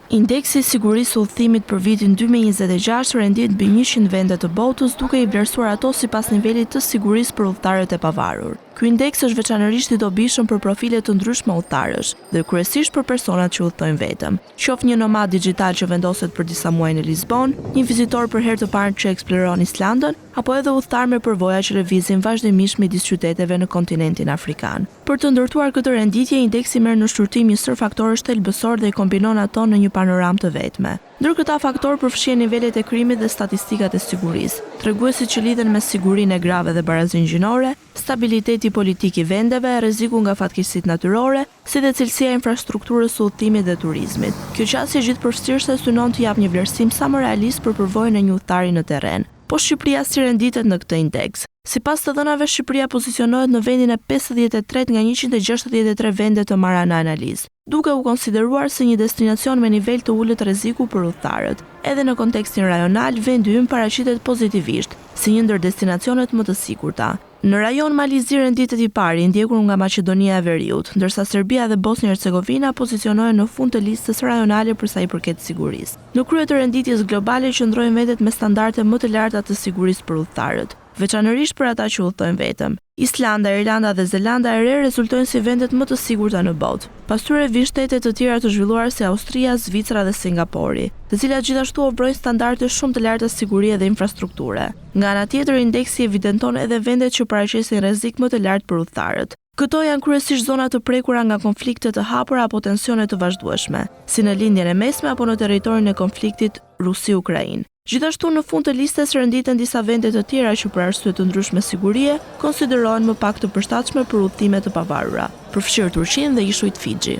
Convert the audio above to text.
Indeksi i sigurisë udhëtimit për vitin 2026 rendit mbi 100 vende të botës, duke i vlerësuar ato sipas nivelit të sigurisë për udhëtarët e pavarur. Ky indeks është veçanërisht i dobishëm për profile të ndryshme udhëtarësh dhe kryesisht për personat që udhëtojnë vetëm, qoftë një nomad digjital që vendoset për disa muaj në Lisbon, një vizitor për herë të parë që eksploron Islandën, apo edhe udhëtar me përvoja që lëvizin vazhdimisht midis qyteteve në kontinentin afrikan. Për të ndërtuar këtë renditje, indeksi merr në shqyrtim një sër faktorësh thelbësor dhe i kombinon ato në një panoramë të vetme. Ndër këta faktorë përfshihen nivelet e krimit dhe statistikat e sigurisë, treguesit që lidhen me sigurinë e grave dhe barazinë gjinore, stabiliteti politik i vendeve, rreziku nga fatkeqësitë natyrore, si dhe cilësia e infrastrukturës së udhëtimit dhe turizmit. Kjo qasje gjithëpërfshirëse synon të jap një vlerësim sa më realist për përvojën e një udhëtari në terren. Po Shqipëria si renditet në këtë indeks? Sipas të dhënave, Shqipëria pozicionohet në vendin e 53 nga 163 vende të marra në analizë, duke u konsideruar si një destinacion me nivel të ulët rreziku për udhëtarët. Edhe në kontekstin rajonal, vendi ynë paraqitet pozitivisht, si një ndër destinacionet më të sigurta. Në rajon Malizi renditet i pari, i ndjekur nga Maqedonia e Veriut, ndërsa Serbia dhe Bosnia-Hercegovina pozicionohen në fund të listës rajonale për sa i përket sigurisë. Në krye të renditjes globale qëndrojnë vendet me standarde më të larta të sigurisë për udhëtarët, veçanërisht për ata që udhëtojnë vetëm. Islanda, Irlanda dhe Zelanda e Re rezultojnë si vendet më të sigurta në botë. Pas tyre vijnë shtete të tjera të zhvilluara si Austria, Zvicra dhe Singapori, të cilat gjithashtu ofrojnë standarde shumë të larta sigurie dhe infrastrukture. Nga ana tjetër, indeksi evidenton edhe vendet që paraqesin rrezik më të lartë për udhëtarët. Këto janë kryesisht zona të prekura nga konflikte të hapura apo tensione të vazhdueshme, si në lindjen e mesme apo në territorin e konfliktit Rusi-Ukrainë. Gjithashtu në fund të listës renditen disa vende të tjera që për arsye të ndryshme sigurie konsiderohen më pak të përshtatshme për udhëtime të pavarura, përfshirë Turqinë dhe Ishujt Fixhi.